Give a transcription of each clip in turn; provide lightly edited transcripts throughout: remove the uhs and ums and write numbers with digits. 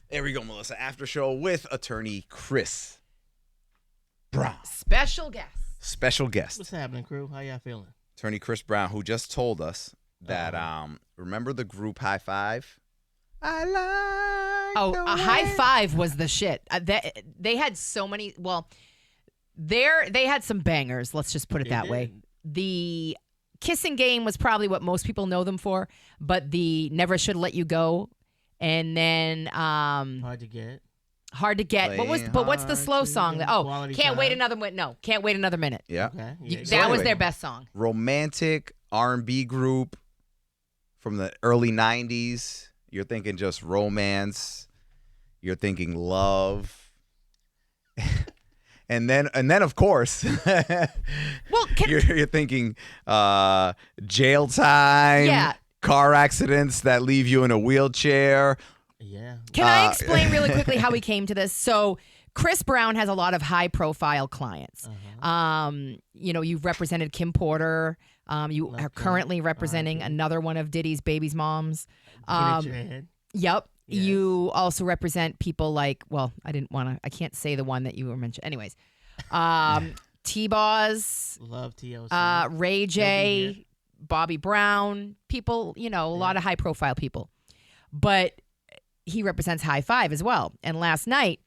There we go, Melissa. After show with attorney Chris Brown. Special guest. Special guest. What's happening, crew? How y'all feeling? Attorney Chris Brown, who just told us that remember the group High Five? I like the way. High Five was the shit. They had so many. Well, they had some bangers. Let's just put it that way. The Kissing Game was probably what most people know them for, but the Never Should Let You Go, and then Hard to Get. What's the slow song? Can't Wait Time. Another Minute. No, Can't Wait Another Minute. Yeah. Okay. That was their best song. Romantic R&B group from the early 90s. You're thinking just romance. You're thinking love. And then of course, you're thinking jail time, car accidents that leave you in a wheelchair. Yeah. Can I explain really quickly how we came to this? So Chris Brown has a lot of high-profile clients. You've represented Kim Porter. You are currently representing another one of Diddy's baby's moms. Tran. Yep. Yes. You also represent people like, I can't say the one that you were mentioning. Anyways, T-Boz. Love TLC. Ray J, Bobby Brown, people, a lot of high-profile people. But he represents High Five as well. And last night,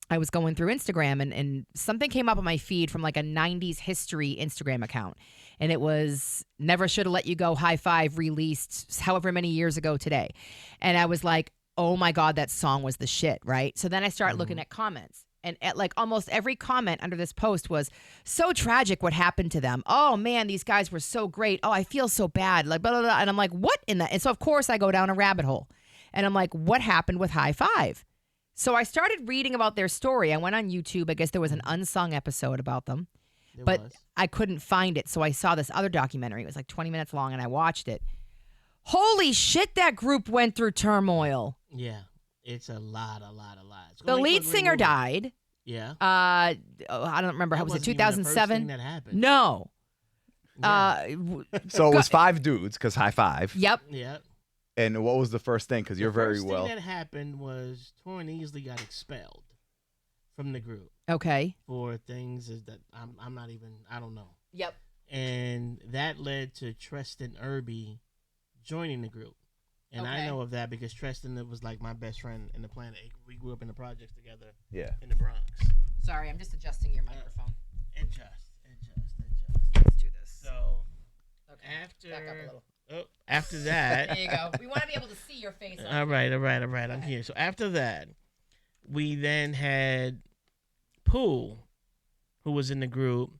I was going through Instagram and something came up on my feed from like a 90s history Instagram account. And it was Never Should Have Let You Go, High Five, released however many years ago today. And I was like, oh my God, that song was the shit, right? So then I started looking at comments. And at like almost every comment under this post was so tragic what happened to them. Oh man, these guys were so great. Oh, I feel so bad. Like blah, blah, blah. And I'm like, what in that? And so of course I go down a rabbit hole. And I'm like, what happened with High Five? So I started reading about their story. I went on YouTube. I guess there was an unsung episode about them. I couldn't find it. So I saw this other documentary. It was like 20 minutes long and I watched it. Holy shit, that group went through turmoil. Yeah. It's a lot. The lead singer died. Yeah. I don't remember. Was it 2007? That happened. No. Yeah. So it was 5 dudes because High Five. Yep. Yeah. And what was the first thing? Because you're very well. The first thing that happened was Tran easily got expelled from the group. Okay. For things that I'm not even, I don't know. Yep. And that led to Tristan Irby joining the group. And I know of that because Tristan was like my best friend in the planet. We grew up in the projects together. Yeah. In the Bronx. Sorry, I'm just adjusting your microphone. Adjust. Let's do this. So, back up a little. After that. There you go. We want to be able to see your face. All right. I'm here. So after that, we then had Pooh, who was in the group,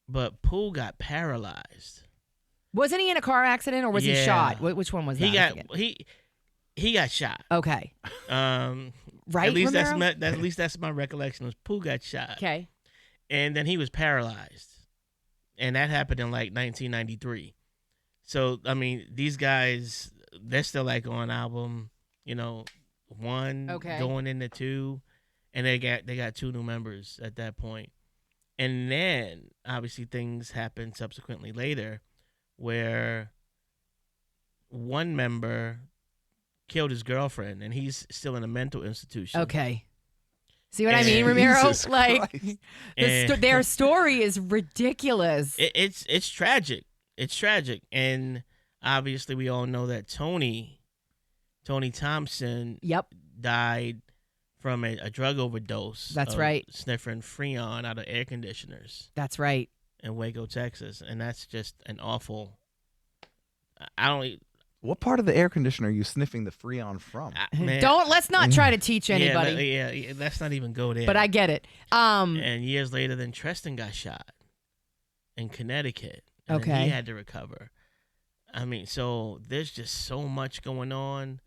but Pooh got paralyzed. Wasn't he in a car accident or was he shot? Which one was that? He got shot. Okay. Right. At least that's my recollection. Was Pooh got shot. Okay. And then he was paralyzed, and that happened in like 1993. So I mean, these guys, they're still like on album, 1 going into 2, and they got 2 new members at that point. And then obviously things happened subsequently later where one member killed his girlfriend and he's still in a mental institution. Okay. See what I mean, Ramiro? Jesus like their story is ridiculous. It's tragic. It's tragic. And obviously we all know that Tony Thompson died from a drug overdose. That's right. Sniffing Freon out of air conditioners. That's right. In Waco, Texas. And that's just an awful... What part of the air conditioner are you sniffing the Freon from? Let's not try to teach anybody. Yeah, let's not even go there. But I get it. And years later, then Tristan got shot in Connecticut. And then he had to recover. I mean, so there's just so much going on.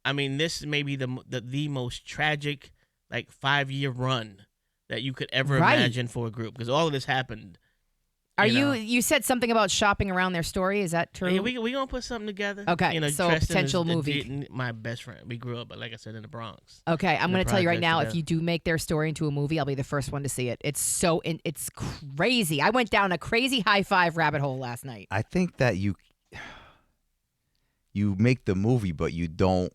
I mean, this may be the most tragic, 5-year run that you could ever imagine for a group because all of this happened. You said something about shopping around their story. Is that true? Yeah, we gonna put something together. Okay, so Tristan potential is movie. My best friend. We grew up, like I said, in the Bronx. Okay, I'm going to tell you right now, together. if you do make their story into a movie, I'll be the first one to see it. It's it's crazy. I went down a crazy High Five rabbit hole last night. I think that you make the movie, but you don't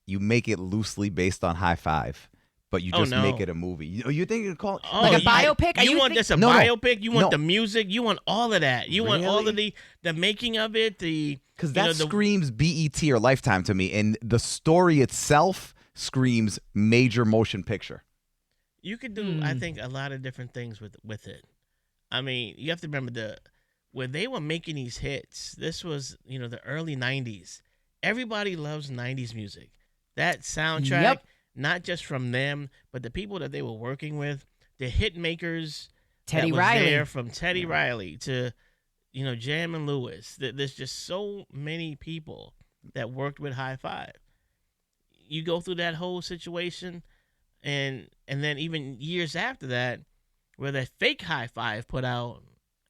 you make it loosely based on High Five, but you just make it a movie. You think you call it like a biopic? You want this a biopic? You want the music? You want all of that? You want all of the making of it? Because that screams BET or Lifetime to me, and the story itself screams major motion picture. You could do, I think, a lot of different things with it. I mean, you have to remember when they were making these hits. This was, the early '90s. Everybody loves '90s music. That soundtrack, not just from them, but the people that they were working with, the hit makers. Teddy Riley, there, from Teddy Riley to, Jam and Lewis. There's just so many people that worked with High Five. You go through that whole situation. And then even years after that, where that fake High Five put out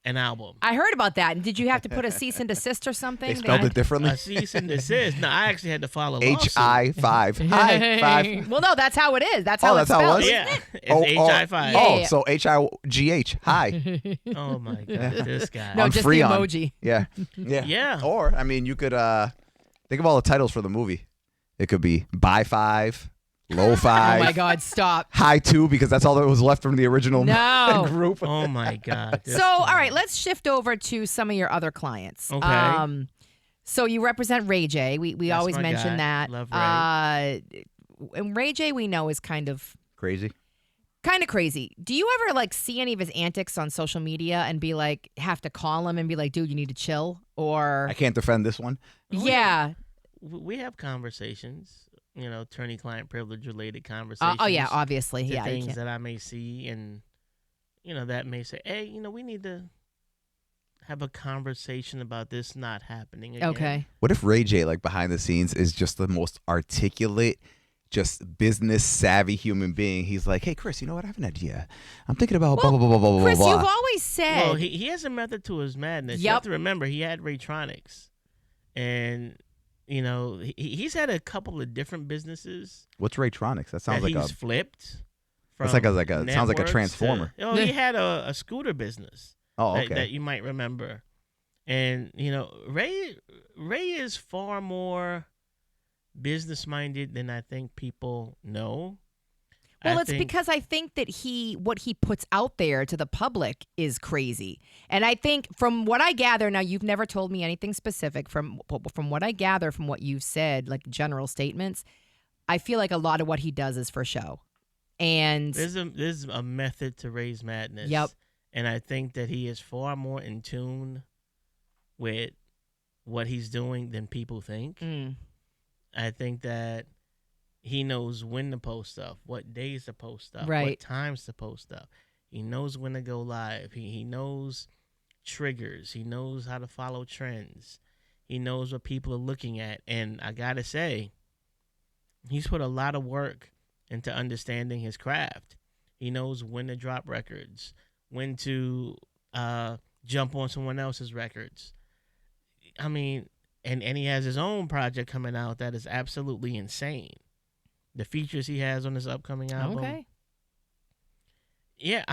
an album. I heard about that. And did you have to put a cease and desist or something? They spelled it differently? A cease and desist. No, I actually had to follow H-I-5. High five. Well, no, that's how it is. That's how it's how spelled. it was? Yeah, it's H-I-5. Yeah. So H-I-G-H. Hi. Oh, my God. This guy. No, I'm just free the emoji. Yeah. Yeah. Or, you could think of all the titles for the movie. It could be By Five. Low Five. Oh my God! Stop. High 2 because that's all that was left from the original group. Oh my God. So, all right, let's shift over to some of your other clients. Okay. So you represent Ray J. We always mention that. Love Ray. And Ray J we know is kind of crazy. Do you ever see any of his antics on social media and be like, have to call him and be like, dude, you need to chill? Or I can't defend this one. Yeah. We have conversations. Attorney-client privilege-related conversations. Oh, yeah, obviously. Yeah, things that I may see, and, that may say, hey, we need to have a conversation about this not happening again. Okay. What if Ray J, behind the scenes, is just the most articulate, just business-savvy human being? He's like, hey, Chris, you know what? I have an idea. I'm thinking about blah, blah, blah, blah, blah, Chris, blah. You've always said. Well, he has a method to his madness. You have to remember, he had Raytronics, and... he's had a couple of different businesses. What's Raytronics? That sounds like he's flipped. It's sounds like a transformer. He had a scooter business. Oh, okay. That you might remember, and Ray is far more business minded than I think people know. Well, because I think that what he puts out there to the public is crazy. And I think from what I gather, now you've never told me anything specific, from what I gather from what you've said, like general statements, I feel like a lot of what he does is for show. And there's a method to Ray's madness. Yep. And I think that he is far more in tune with what he's doing than people think. I think that he knows when to post stuff, what days to post stuff, what times to post stuff. He knows when to go live. He knows triggers. He knows how to follow trends. He knows what people are looking at. And I got to say, he's put a lot of work into understanding his craft. He knows when to drop records, when to jump on someone else's records. And he has his own project coming out that is absolutely insane. The features he has on his upcoming album. Okay. Yeah,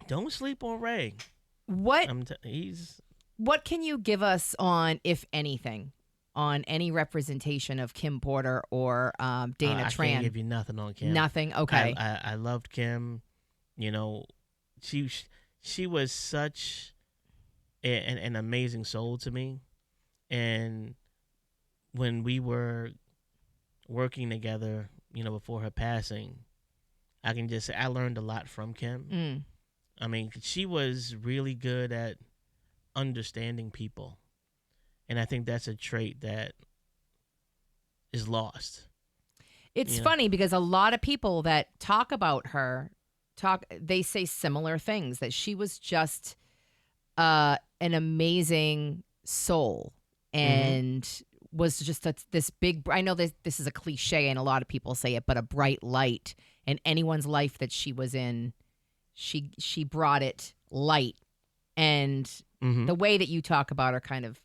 don't sleep on Ray. What can you give us on, if anything, on any representation of Kim Porter or Dana Tran? I can't give you nothing on Kim. Nothing? Okay. I loved Kim. She was such an amazing soul to me. And when we were working together, before her passing, I can just say I learned a lot from Kim. She was really good at understanding people. And I think that's a trait that is lost. It's funny because a lot of people that talk about her, they say similar things, that she was just an amazing soul and was just this big, I know this is a cliche and a lot of people say it, but a bright light in anyone's life that she was in. She brought it light. And the way that you talk about her kind of,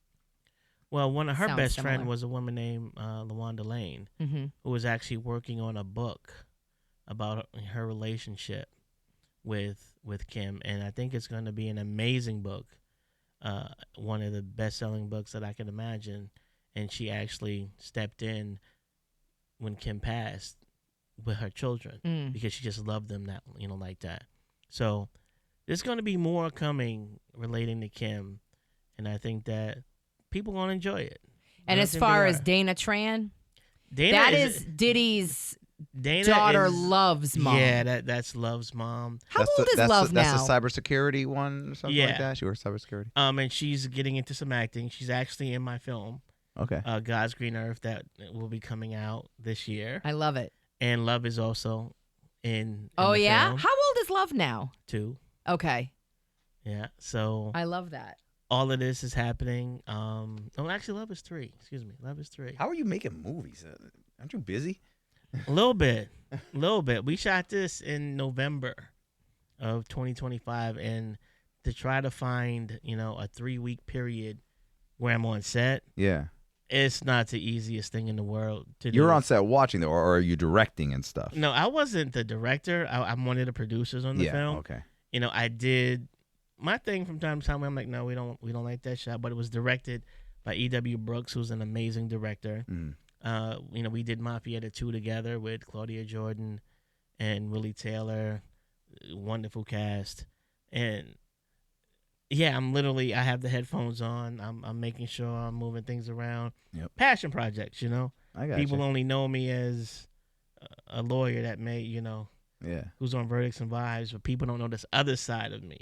well, one of her best similar. friend was a woman named LaWanda Lane, who was actually working on a book about her relationship with Kim. And I think it's going to be an amazing book, one of the best-selling books that I can imagine. And she actually stepped in when Kim passed with her children because she just loved them that like that. So there's going to be more coming relating to Kim, and I think that people going to enjoy it. And as far as Dana Tran, that is Diddy's daughter Love's mom. Yeah, that's Love's mom. How old is Love now? That's a cybersecurity one or something like that? She works cybersecurity? And she's getting into some acting. She's actually in my film. Okay. God's Green Earth that will be coming out this year. I love it. And Love is also in oh, the yeah? film. How old is Love now? 2. Okay. Yeah, so. I love that. All of this is happening. Actually, Love is 3. Excuse me. Love is 3. How are you making movies? Aren't you busy? A little bit. We shot this in November of 2025, and to try to find, a 3-week period where I'm on set. Yeah. It's not the easiest thing in the world to do. You're on set watching, though, or are you directing and stuff? No, I wasn't the director. I'm one of the producers on the film. Okay. I did my thing from time to time where I'm like, no, we don't like that shot. But it was directed by E.W. Brooks, who's an amazing director. We did Mafia 2 together with Claudia Jordan and Willie Taylor. Wonderful cast. And yeah, I have the headphones on. I'm making sure I'm moving things around. Yep. Passion projects, I got People you. only know me as a lawyer that may, who's on Verdicts and Vibes, but people don't know this other side of me.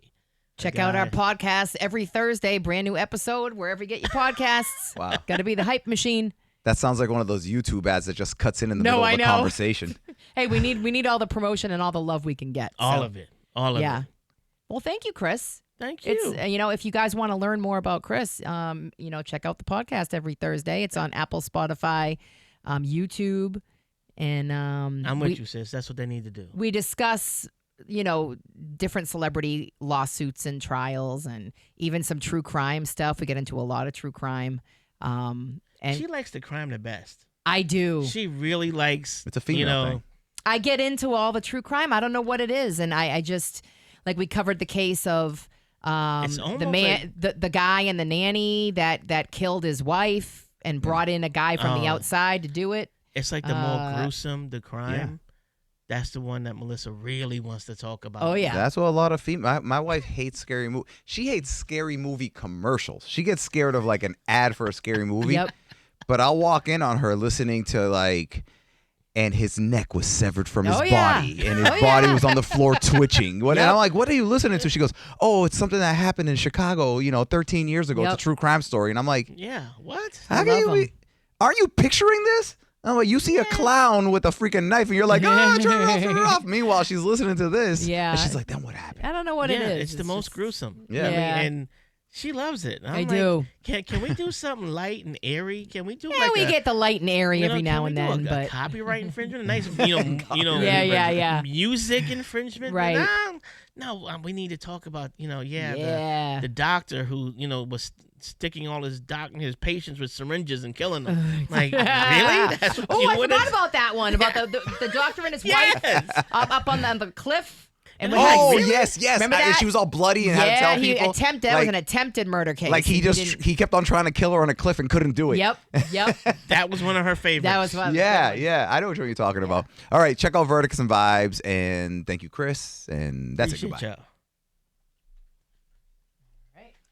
Check out our podcast every Thursday. Brand new episode wherever you get your podcasts. Wow. Got to be the hype machine. That sounds like one of those YouTube ads that just cuts in the middle of a conversation. Hey, we need all the promotion and all the love we can get. All of it. Yeah. Well, thank you, Chris. Thank you. It's if you guys want to learn more about Chris, check out the podcast every Thursday. It's on Apple, Spotify, YouTube, and I'm with you, sis. That's what they need to do. We discuss different celebrity lawsuits and trials, and even some true crime stuff. We get into a lot of true crime. And she likes the crime the best. I do. She really likes. It's a female thing. I get into all the true crime. I don't know what it is, and I just we covered the case of the man, the guy and the nanny that killed his wife and brought in a guy from the outside to do it. It's like the more gruesome the crime. Yeah. That's the one that Melissa really wants to talk about. Oh, yeah. That's what a lot of my wife hates scary movies. She hates scary movie commercials. She gets scared of an ad for a scary movie. Yep. But I'll walk in on her listening to and his neck was severed from his body, and his body was on the floor twitching. And I'm like, what are you listening to? She goes, oh, it's something that happened in Chicago, 13 years ago. It's a true crime story. And I'm like, yeah, what? How can you aren't you picturing this? I'm like, you see a clown with a freaking knife, and you're like, turn it off. Meanwhile, she's listening to this. Yeah. And she's like, then what happened? I don't know what it is. It's the most gruesome. Yeah. And she loves it. I do. Can we do something light and airy? Can we do we get the light and airy every now and then. But copyright infringement, a nice, music infringement. Right. No, we need to talk about, the doctor who, was sticking all his patients with syringes and killing them. Like, really? That's what I forgot about that one, about the doctor and his wife up on the cliff. And yes. Remember that? She was all bloody and had to tell people. That was an attempted murder case. He kept on trying to kill her on a cliff and couldn't do it. Yep. That was one of her favorites. That was one. Yeah. I know what you're talking about. All right, check out Verdicts and Vibes, and thank you, Chris. And that's it. Goodbye.